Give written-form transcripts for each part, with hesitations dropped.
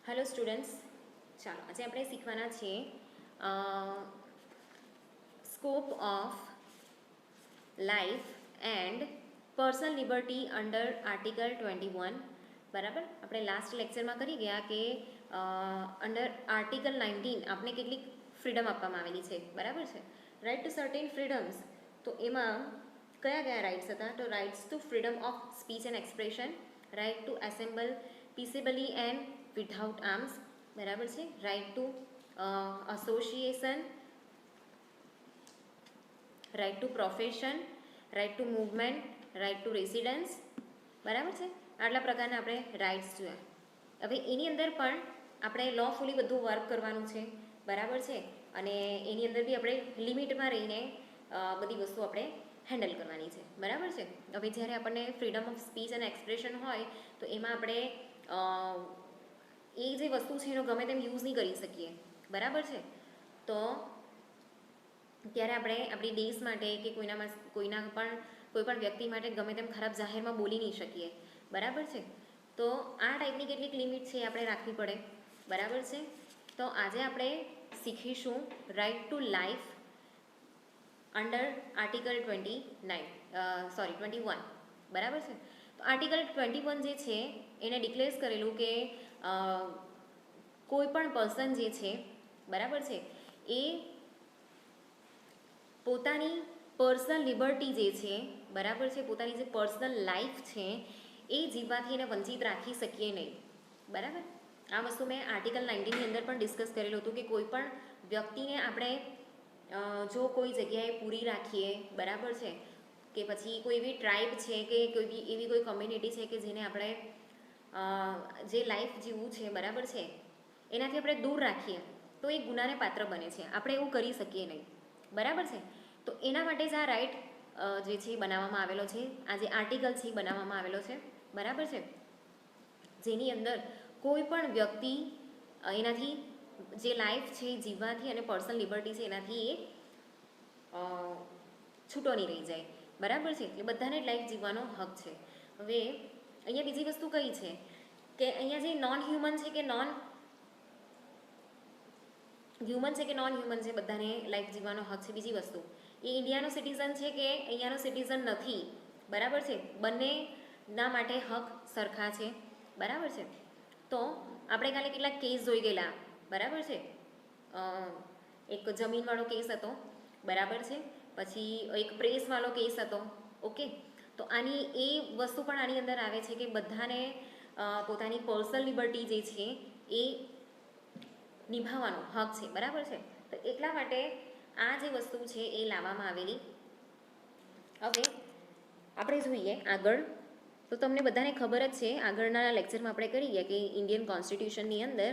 Hello students, ચાલો આજે આપણે શીખવાના છીએ scope of life and personal liberty under article 21. બરાબર, આપણે લાસ્ટ લેક્ચરમાં કરી ગયા કે અંડર આર્ટિકલ 19 આપણે કેટલીક ફ્રીડમ આપવામાં આવેલી છે. બરાબર છે, રાઇટ ટુ સર્ટેન ફ્રીડમ્સ. તો એમાં કયા કયા રાઇટ્સ હતા? તો rights to freedom of speech and expression, right to assemble peaceably and without arms, બરાબર છે, right to association, right to profession, right to movement, right to residence. બરાબર છે, આટલા પ્રકારના આપણે રાઇટ્સ જોયા. હવે એની અંદર પણ આપણે લોફુલી બધું વર્ક કરવાનું છે. બરાબર છે, અને એની અંદર બી આપણે લિમિટમાં રહીને બધી વસ્તુ આપણે હેન્ડલ કરવાની છે. બરાબર છે. હવે જ્યારે આપણને ફ્રીડમ ઓફ સ્પીચ અને એક્સપ્રેશન હોય તો એમાં આપણે એ જે વસ્તુ છે એનો ગમે તેમ યુઝ નહીં કરી શકીએ. બરાબર છે, તો ત્યારે આપણે આપણી દેશ માટે કે કોઈ પણ વ્યક્તિ માટે ગમે તેમ ખરાબ જાહેરમાં બોલી નહીં શકીએ. બરાબર છે, તો આ ટાઈપની કેટલીક લિમિટ છે આપણે રાખવી પડે. બરાબર છે, તો આજે આપણે શીખીશું right to life under article 21. બરાબર છે, તો આર્ટિકલ 21 જે છે એને ડિક્લેર કરેલું કે કોઈ પણ પર્સન જે છે, બરાબર છે, એ પોતાની પર્સનલ લિબર્ટી જે છે, બરાબર છે, પોતાની જે પર્સનલ લાઈફ છે એ જીવવાથી એને વંચિત રાખી શકીએ નહીં. બરાબર, આ વસ્તુ મેં આર્ટિકલ 19ની અંદર પણ ડિસ્કસ કરેલું હતું કે કોઈ પણ વ્યક્તિને આપણે જો કોઈ જગ્યાએ પૂરી રાખીએ, બરાબર છે, કે પછી કોઈ એવી ટ્રાઇબ છે કે કોઈ એવી કોઈ કમ્યુનિટી છે કે જેને આપણે જે લાઈફ જીવવું છે, બરાબર છે, એનાથી આપણે દૂર રાખીએ તો એ ગુનાને પાત્ર બને છે. આપણે એવું કરી શકીએ નહીં. બરાબર છે, તો એના માટે જ આ રાઇટ જે છે બનાવવામાં આવેલો છે, આ જે આર્ટિકલ છે એ બનાવવામાં આવેલો છે. બરાબર છે, જેની અંદર કોઈ પણ વ્યક્તિ એનાથી જે લાઈફ છે જીવવાથી અને પર્સનલ લિબર્ટી છે એનાથી એ છૂટો નહીં રહી જાય. બરાબર છે, એટલે બધાને જ લાઈફ જીવવાનો હક છે. હવે અહીંયા બીજી વસ્તુ કઈ છે કે અહીંયા જે નોન હ્યુમન છે કે નોન હ્યુમન છે બધાને લાઈફ જીવવાનો હક છે. બીજી વસ્તુ, એ ઇન્ડિયાનો સિટીઝન છે કે અહીંયાનો સિટીઝન નથી. બરાબર છે, બંનેના માટે હક સરખા છે. બરાબર છે, તો આપણે કાલે કેટલાક કેસ જોઈ ગયેલા. બરાબર છે, એક જમીનવાળો કેસ હતો. બરાબર છે, પછી એક પ્રેસવાળો કેસ હતો. ઓકે, તો આની એ વસ્તુ પણ આની અંદર આવે છે કે બધાને પોતાની પર્સનલ લિબર્ટી જે છે એ નિભાવવાનો હક છે. બરાબર છે, તો એટલા માટે આ જે વસ્તુ છે એ લાવવામાં આવેલી. હવે આપણે જોઈએ આગળ, તો તમને બધાને ખબર જ છે, આગળના લેક્ચરમાં આપણે કરી ગયા કે ઇન્ડિયન કોન્સ્ટિટ્યુશનની અંદર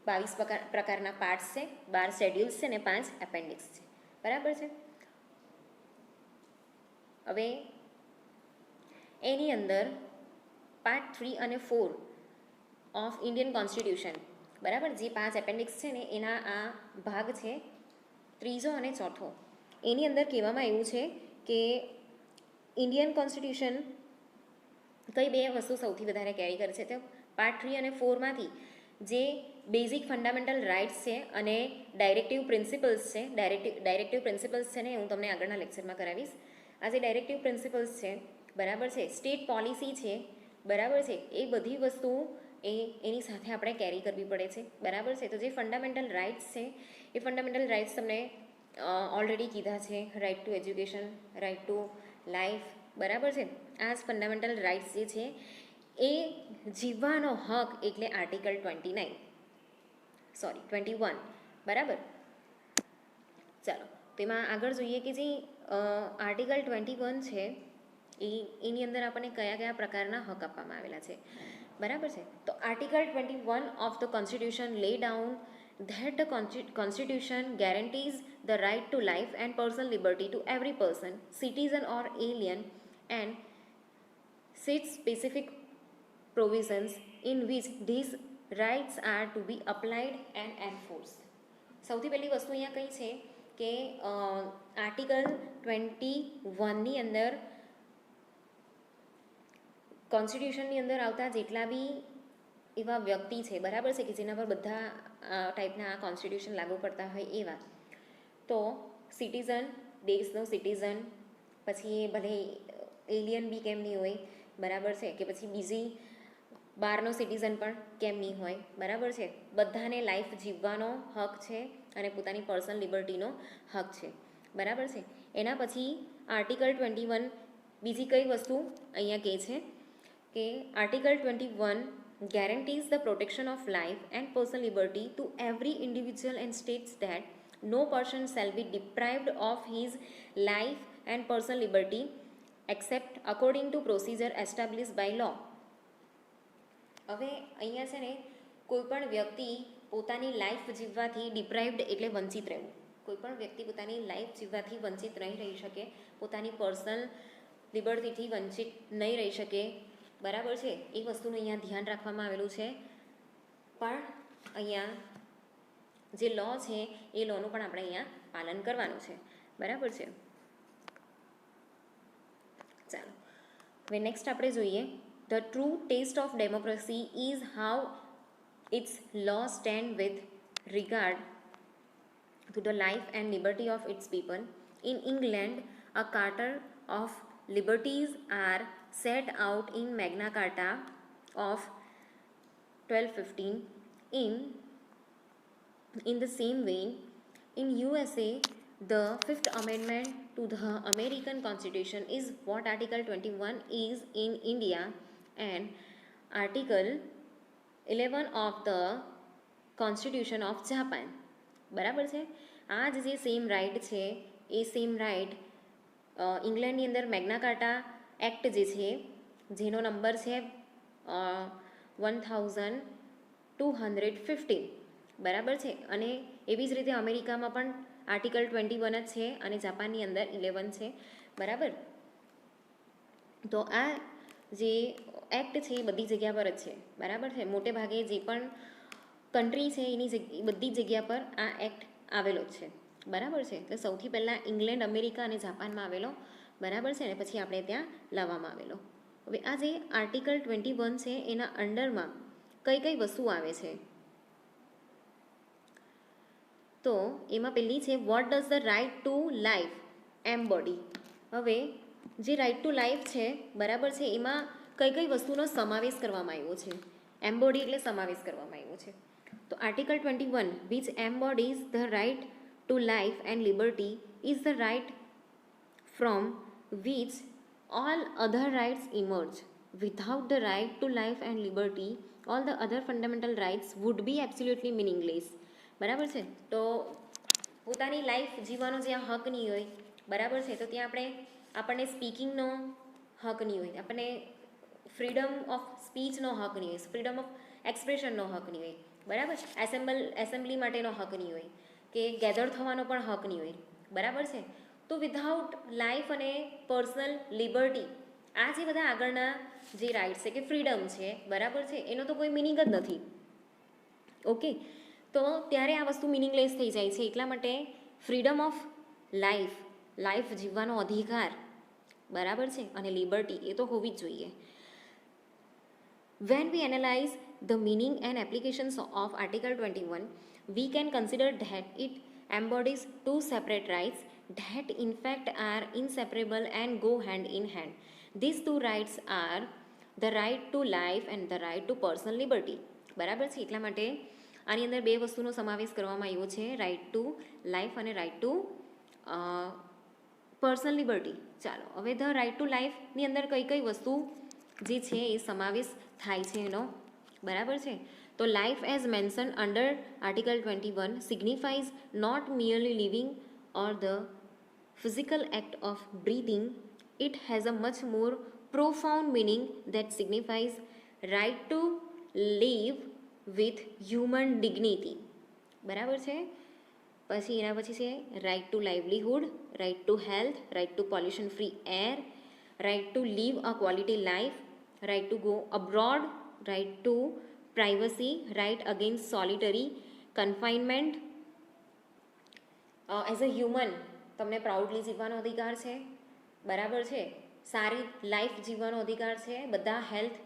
22 પ્રકારના પાર્ટ્સ છે, 12 શેડ્યુલ્સ છે અને 5 એપેન્ડિક્સ છે. બરાબર છે, હવે એની અંદર પાર્ટ 3 અને 4 ઓફ ઇન્ડિયન કોન્સ્ટિટ્યુશન, બરાબર, જે 5 એપેન્ડિક્સ છે ને એના આ ભાગ છે ત્રીજો અને ચોથો. એની અંદર કહેવામાં આવ્યું છે કે ઇન્ડિયન કોન્સ્ટિટ્યુશન કઈ બે વસ્તુ સૌથી વધારે કેરી કરે છે. તો પાર્ટ 3 અને 4માંથી જે બેઝિક ફંડામેન્ટલ રાઇટ્સ છે અને ડાયરેક્ટિવ પ્રિન્સિપલ્સ છે, ડાયરેક્ટિવ પ્રિન્સિપલ્સ છે ને હું તમને આગળના લેક્ચરમાં કરાવીશ. આ જે ડાયરેક્ટિવ પ્રિન્સિપલ્સ છે, બરાબર છે, સ્ટેટ પોલિસી છે, બરાબર છે, એ બધી વસ્તુ એની સાથે આપણે કેરી કરવી પડે છે. બરાબર છે, તો જે ફંડામેન્ટલ રાઇટ્સ છે એ ફંડામેન્ટલ રાઇટ્સ તમને ઓલરેડી કીધા છે. Right to education, right to life, બરાબર છે, આ જ ફંડામેન્ટલ રાઇટ્સ જે છે એ જીવવાનો હક એટલે આર્ટિકલ 21. બરાબર, ચાલો તો એમાં આગળ જોઈએ કે જે આર્ટિકલ 21 છે એની અંદર આપણને કયા કયા પ્રકારના હક આપવામાં આવેલા છે. બરાબર છે, તો આર્ટિકલ 21 ઓફ ધ કોન્સ્ટિટ્યુશન લે down that the constitution guarantees the right to life and personal liberty to every person, citizen or alien, and sets specific provisions in which these rights are to be applied and enforced. સૌથી પહેલી વસ્તુ અહીંયા કઈ છે કે article 21ની અંદર કોન્સ્ટિટ્યુશનની અંદર આવતા જેટલા બી એવા વ્યક્તિ છે, બરાબર છે, કે જેના પર બધા ટાઈપના આ કોન્સ્ટિટ્યુશન લાગુ પડતા હોય એવા. તો સિટીઝન, દેશનો સિટીઝન, પછી એ ભલે એલિયન બી કેમ નહીં હોય, બરાબર છે, કે પછી બીજી બહારનો સિટીઝન પણ કેમ નહીં હોય, બરાબર છે, બધાને લાઈફ જીવવાનો હક છે અને પોતાની પર્સનલ લિબર્ટીનો હક છે, બરાબર છે. એના પછી આર્ટિકલ 21 બીજી કઈ વસ્તુ અહીંયા કહે છે કે article 21 guarantees the protection of life and personal liberty to every individual and states that no person shall be deprived of his life and personal liberty except according to procedure established by law. હવે અહીંયા છે ને કોઈ પણ વ્યક્તિ પોતાની life જીવવાથી ડિપ્રાઇવ્ડ એટલે વંચિત રહેવું, કોઈ પણ વ્યક્તિ પોતાની લાઈફ જીવવાથી વંચિત નહીં રહી શકે, પોતાની પર્સનલ લિબર્ટીથી વંચિત નહીં રહી શકે, બરાબર છે, એ વસ્તુનું અહીંયા ધ્યાન રાખવામાં આવેલું છે. પણ અહીંયા જે લો છે એ લોનું પણ આપણે અહીંયા પાલન કરવાનું છે, બરાબર છે. ચાલો હવે નેક્સ્ટ આપણે જોઈએ, the true test of democracy is how its law stand with regard to the life and liberty of its people. In England, a charter of liberties are set out in Magna Carta of 1215. In the same vein, in USA, the Fifth Amendment to the American Constitution is what Article 21 is in India, and Article 11 of the Constitution of Japan. બરાબર છે. આ જ જે same right છે એ same right ઇંગ્લેન્ડની અંદર Magna કાર્ટા act જે છે જેનો નંબર છે 1215, બરાબર છે, અને એવી જ રીતે અમેરિકામાં પણ આર્ટિકલ 21 જ છે અને જાપાનની અંદર 11 છે, બરાબર. તો આ જે એક્ટ છે એ બધી જગ્યા પર જ છે, બરાબર છે. મોટે ભાગે જે પણ કન્ટ્રી છે એની બધી જગ્યા પર આ એક્ટ આવેલો જ છે, બરાબર છે. એટલે સૌથી પહેલાં ઇંગ્લેન્ડ, અમેરિકા અને જાપાનમાં આવેલો, બરાબર છે, અને પછી આપણે ત્યાં લાવવામાં આવેલો. હવે આ જે આર્ટિકલ 21 છે એના અંડરમાં કઈ કઈ વસ્તુ આવે છે, તો એમાં પહેલી છે what does the right to life embody. હવે જે રાઇટ ટુ લાઈફ છે, બરાબર છે, એમાં કઈ કઈ વસ્તુનો સમાવેશ કરવામાં આવ્યો છે. એમ્બોડી એટલે સમાવેશ કરવામાં આવ્યો છે. તો article 21 which embodies the right to life and liberty is the right from which all other rights emerge. Without the right to life and liberty, all the other fundamental rights would be absolutely meaningless. બરાબર છે. તો પોતાની life જીવવાનો જે હક નહીં હોય, બરાબર છે, તો ત્યાં આપણને સ્પીકિંગનો હક નહીં હોય, આપણને ફ્રીડમ ઓફ સ્પીચનો હક નહીં હોય, ફ્રીડમ ઓફ એક્સપ્રેશનનો હક નહીં હોય, બરાબર. એસેમ્બલી માટેનો હક નહીં હોય, કે ગેધર થવાનો પણ હક નહીં હોય, બરાબર છે. તો વિધાઉટ લાઈફ અને પર્સનલ લિબર્ટી, આ જે બધા આગળના જે રાઇટ્સ છે કે ફ્રીડમ છે, બરાબર છે, એનો તો કોઈ મિનિંગ જ નથી. ઓકે, તો ત્યારે આ વસ્તુ મિનિંગલેસ થઈ જાય છે. એટલા માટે ફ્રીડમ ઓફ લાઈફ જીવવાનો અધિકાર, બરાબર છે, અને લિબર્ટી એ તો હોવી જ જોઈએ. When we analyze the meaning and applications of Article 21, we can consider that it embodies two separate rights that in fact are inseparable and go hand in hand. These two rights are the right to life and the right to personal liberty. બરાબર છે. એટલા માટે આની અંદર બે વસ્તુનો સમાવેશ કરવામાં આવ્યો છે, રાઇટ ટુ લાઈફ અને રાઇટ ટુ પર્સનલ લિબર્ટી. ચાલો હવે ધ રાઇટ ટુ લાઈફની અંદર કઈ કઈ વસ્તુ જે છે એ સમાવેશ થાય છે એનો, બરાબર છે. તો life as mention under article 21 signifies not merely living or the physical act of breathing. It has a much more profound meaning that signifies right to live with human dignity. બરાબર છે. પછી એના પછી છે right to livelihood, right to health, right to pollution free air, right to live a quality life, right to go abroad, right to privacy, right against solitary confinement. As a human તમને proudly જીવવાનો અધિકાર છે, બરાબર છે, સારી life જીવવાનો અધિકાર છે, બધા હેલ્થ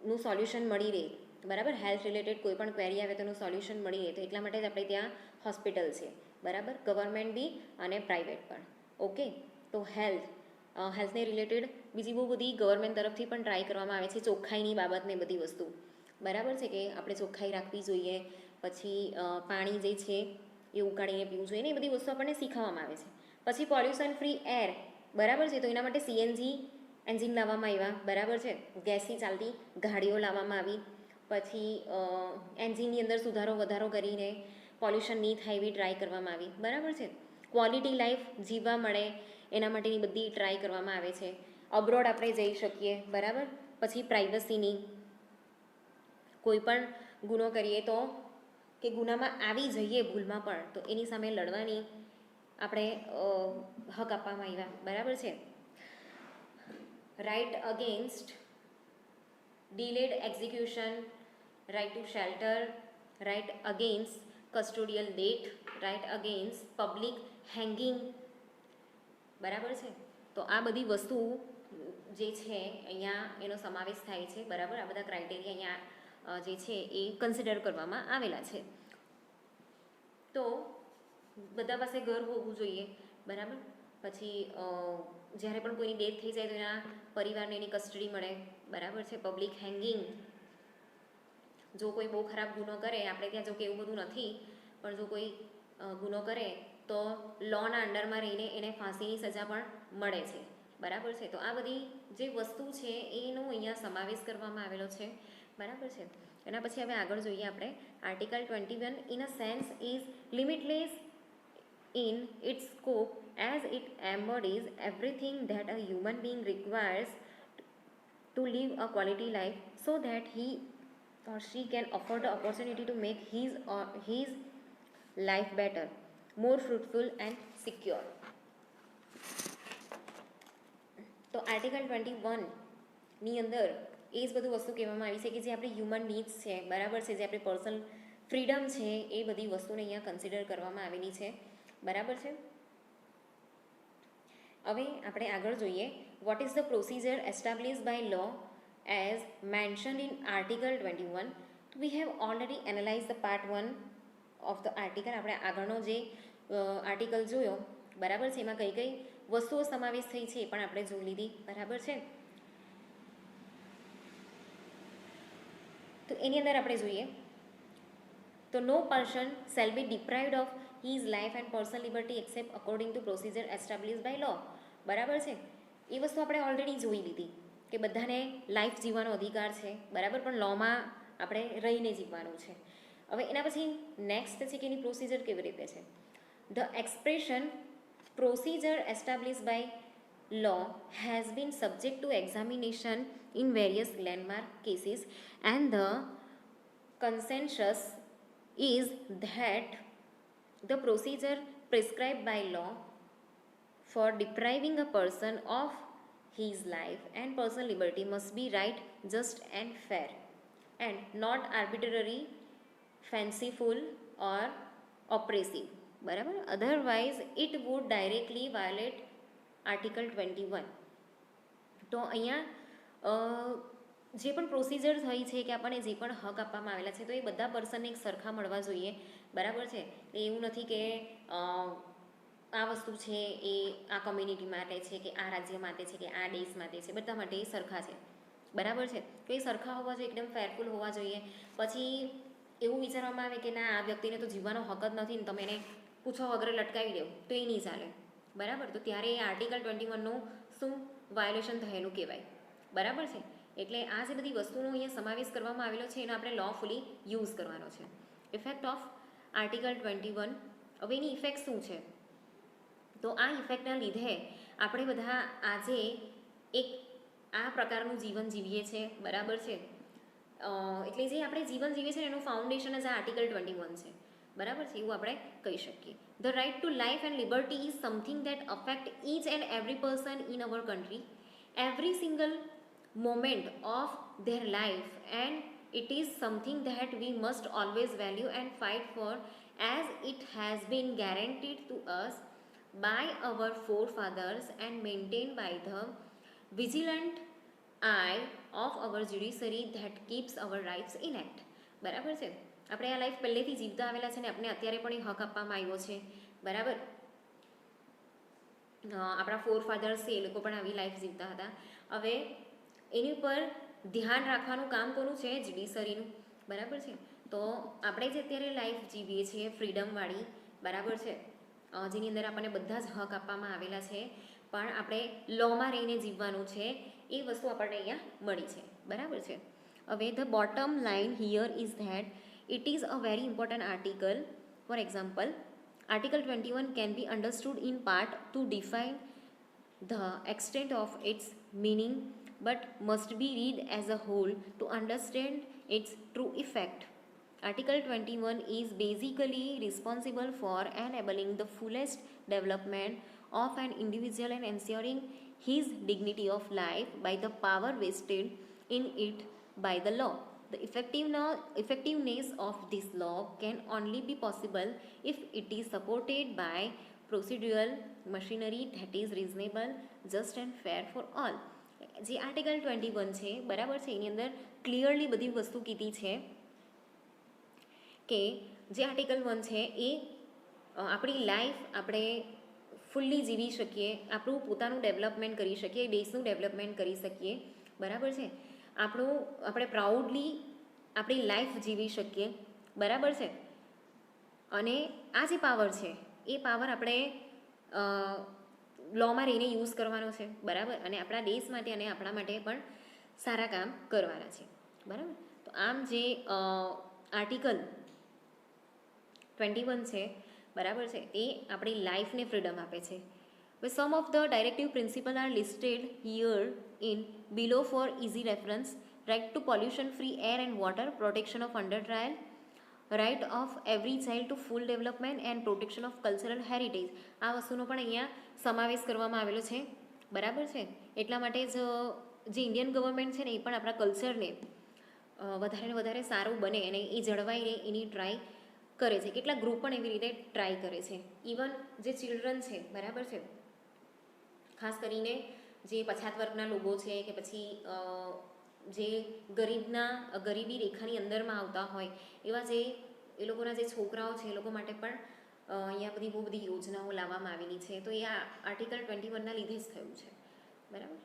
નું સોલ્યુશન મળી રહે, બરાબર. હેલ્થ રિલેટેડ કોઈ પણ ક્વેરી આવે તો એનું સોલ્યુશન મળી રહે, તો એટલા માટે જ આપણે ત્યાં હોસ્પિટલ છે, બરાબર. ગવર્મેન્ટ બી અને પ્રાઇવેટ પણ. ઓકે, તો હેલ્થને રિલેટેડ બીજી બહુ બધી ગવર્મેન્ટ તરફથી પણ ટ્રાય કરવામાં આવે છે, ચોખ્ખાઈની બાબતને બધી વસ્તુ, બરાબર છે, કે આપણે ચોખ્ખાઈ રાખવી જોઈએ. પછી પાણી જે છે એ ઉકાળીને પીવું જોઈએ ને, એ બધી વસ્તુ આપણને શીખવવામાં આવે છે. પછી પોલ્યુશન ફ્રી એર, બરાબર છે, તો એના માટે સીએનજી એન્જિન લાવવામાં આવ્યા, બરાબર છે, ગેસથી ચાલતી ગાડીઓ લાવવામાં આવી. પછી એન્જિનની અંદર સુધારો વધારો કરીને પોલ્યુશન નહીં થાય એવી ટ્રાય કરવામાં આવી, બરાબર છે. ક્વોલિટી લાઈફ જીવવા મળે એના માટેની બધી ટ્રાય કરવામાં આવે છે. અબ્રોડ આપણે જઈ શકીએ, બરાબર. પછી પ્રાઇવસીની, કોઈ પણ ગુનો કરીએ તો, કે ગુનામાં આવી જઈએ ભૂલમાં પણ, તો એની સામે લડવાની આપણે હક આપવામાં આવ્યા, બરાબર છે. Right against delayed execution, right to shelter, right against custodial death, right against public hanging, બરાબર છે. તો આ બધી વસ્તુ જે છે અહીંયા એનો સમાવેશ થાય છે, બરાબર. આ બધા ક્રાઇટેરિયા અહીંયા જે છે એ કન્સિડર કરવામાં આવેલા છે. તો બધા પાસે ઘર હોવું જોઈએ, બરાબર. પછી જ્યારે પણ કોઈની ડેથ થઈ જાય તો એના પરિવારને એની કસ્ટડી મળે, બરાબર છે. પબ્લિક હેંગિંગ, જો કોઈ બહુ ખરાબ ગુનો કરે, આપણે ત્યાં જો કે એવું બધું નથી, પણ જો કોઈ ગુનો કરે તો લોના અંડરમાં રહીને એને ફાંસીની સજા પણ મળે છે, બરાબર છે. તો આ બધી જે વસ્તુ છે એનો અહીંયા સમાવેશ કરવામાં આવેલો છે, બરાબર છે. એના પછી હવે આગળ જોઈએ આપણે article 21. In a sense is limitless in its scope as it embodies everything that a human being requires to live a quality life so that he or she can afford the opportunity to make his life better, more fruitful and secure. તો article 21 ની અંદર એ જ બધું વસ્તુ કહેવામાં આવી છે કે જે આપણી હ્યુમન નીડ્સ છે, બરાબર છે, જે આપણી પર્સનલ ફ્રીડમ છે, એ બધી વસ્તુને અહીંયા કન્સિડર કરવામાં આવેલી છે, બરાબર છે. હવે આપણે આગળ જોઈએ what is the procedure establish by law as mention in article 21. We have already analyze the part 1 of the article. આપણે આગળનો જે આર્ટિકલ જોયો, બરાબર છે, એમાં કઈ કઈ વસ્તુઓ સમાવેશ થઈ છે એ પણ આપણે જોઈ લીધી, બરાબર છે. તો એની અંદર આપણે જોઈએ તો no person shall be deprived of his life and personal liberty except according to procedure established by law, બરાબર છે. એ વસ્તુ આપણે ઓલરેડી જોઈ લીધી કે બધાને લાઈફ જીવવાનો અધિકાર છે, બરાબર, પણ લોમાં આપણે રહીને જીવવાનું છે. હવે એના પછી નેક્સ્ટ છે કે એની પ્રોસિજર કેવી રીતે છે. The expression procedure established by law has been subject to examination in various landmark cases and the consensus is that the procedure prescribed by law for depriving a person of his life and personal liberty must be right, just and fair and not arbitrary, fanciful or oppressive, બરાબર. Otherwise it would directly violet article 21. તો અહીંયા જે પણ procedure થઈ છે કે આપણને જે પણ હક આપવામાં આવેલા છે તો એ બધા પર્સનને એક સરખા મળવા જોઈએ, બરાબર છે. એવું નથી કે આ વસ્તુ છે એ આ કમ્યુનિટી માટે છે કે આ રાજ્ય માટે છે કે આ દેશ માટે છે, બધા માટે એ સરખા છે, બરાબર છે. તો એ સરખા હોવા જોઈએ, એકદમ ફેરફુલ હોવા જોઈએ. પછી એવું વિચારવામાં આવે કે ના આ વ્યક્તિને તો જીવવાનો હક જ નથી ને તમે એને પૂછો વગર લટકાવી દો તો એ નહીં ચાલે, બરાબર. તો ત્યારે એ આર્ટિકલ 21નું શું વાયોલેશન થયેલું કહેવાય, બરાબર છે. એટલે આ જે બધી વસ્તુનો અહીંયા સમાવેશ કરવામાં આવેલો છે એનો આપણે લોફુલી યુઝ કરવાનો છે. Effect of article 21. હવે એની ઇફેક્ટ શું છે, તો આ ઇફેક્ટના લીધે આપણે બધા આજે એક આ પ્રકારનું જીવન જીવીએ છીએ, બરાબર છે. એટલે જે આપણે જીવન જીવીએ છીએ એનું ફાઉન્ડેશન જ આ આર્ટિકલ 21 છે, બરાબર છે, એવું આપણે કહી શકીએ. The right to life and liberty is something that affect each and every person in our country every single moment of their life, and it is something that we must always value and fight for as it has been guaranteed to us by our forefathers and maintained by the vigilant eye of our judiciary that keeps our rights in act. બરાબર છે, આપણે આ life પહેલેથી જીવતા આવેલા છે ને આપણે અત્યારે પણ એ હક આપવામાં આવ્યો છે. બરાબર, આપણા ફોર ફાધર્સ છે એ લોકો પણ આવી લાઈફ જીવતા હતા. હવે એની ઉપર ધ્યાન રાખવાનું કામ કોનું છે? જ્યુડિશરીનું. બરાબર છે, તો આપણે જે અત્યારે લાઈફ જીવીએ છીએ ફ્રીડમવાળી, બરાબર છે, જેની અંદર આપણને બધા જ હક આપવામાં આવેલા છે, પણ આપણે લોમાં રહીને જીવવાનું છે, એ વસ્તુ આપણને અહીંયા મળી છે. બરાબર છે. હવે the bottom line here is that it is a very important article. For example, Article 21 can be understood in part to define the extent of its meaning but must be read as a whole to understand its true effect. Article 21 is basically responsible for enabling the fullest development of an individual and ensuring his dignity of life by the power vested in it by the law. The effectiveness of this law can only be possible if it is supported by procedural machinery that is reasonable, just and fair for all. જે article 21 છે, બરાબર છે, એની અંદર clearly બધી વસ્તુ કીધી છે કે જે આર્ટિકલ 1 છે એ આપણી લાઈફ આપણે ફૂલ્લી જીવી શકીએ, આપણું પોતાનું ડેવલપમેન્ટ કરી શકીએ, દેશનું ડેવલપમેન્ટ કરી શકીએ. બરાબર છે, આપણે પ્રાઉડલી આપણી લાઈફ જીવી શકીએ. બરાબર છે, અને આ જે પાવર છે એ પાવર આપણે લોમાં રહીને યુઝ કરવાનો છે. બરાબર, અને આપણા દેશ માટે અને આપણા માટે પણ સારા કામ કરવાના છે. બરાબર, તો આમ જે આર્ટિકલ 21 છે, બરાબર છે, એ આપણી લાઈફને ફ્રીડમ આપે છે. Some of the directive principles are listed here in below for easy reference. Right to pollution-free air and water, protection of under trial, right of every child to full development and protection of cultural heritage. આ વસ્તુનો પણ અહીંયા સમાવેશ કરવામાં આવેલો છે. બરાબર છે, એટલા માટે જ જે ઇન્ડિયન ગવર્મેન્ટ છે ને એ પણ આપણા કલ્ચરને વધારે ને વધારે સારું બને અને એ જળવાઈ રહે એની ટ્રાય કરે છે. કેટલાક ગ્રુપ પણ એવી રીતે ટ્રાય કરે છે. ઇવન જે ચિલ્ડ્રન છે, બરાબર છે, ખાસ કરીને જે પછાત વર્ગના લોકો છે કે પછી જે ગરીબી રેખાની અંદરમાં આવતા હોય એવા જે એ લોકોના જે છોકરાઓ છે એ લોકો માટે પણ અહીંયા બહુ બધી યોજનાઓ લાવવામાં આવેલી છે. તો એ આ આર્ટિકલ 21ના લીધે જ થયું છે. બરાબર.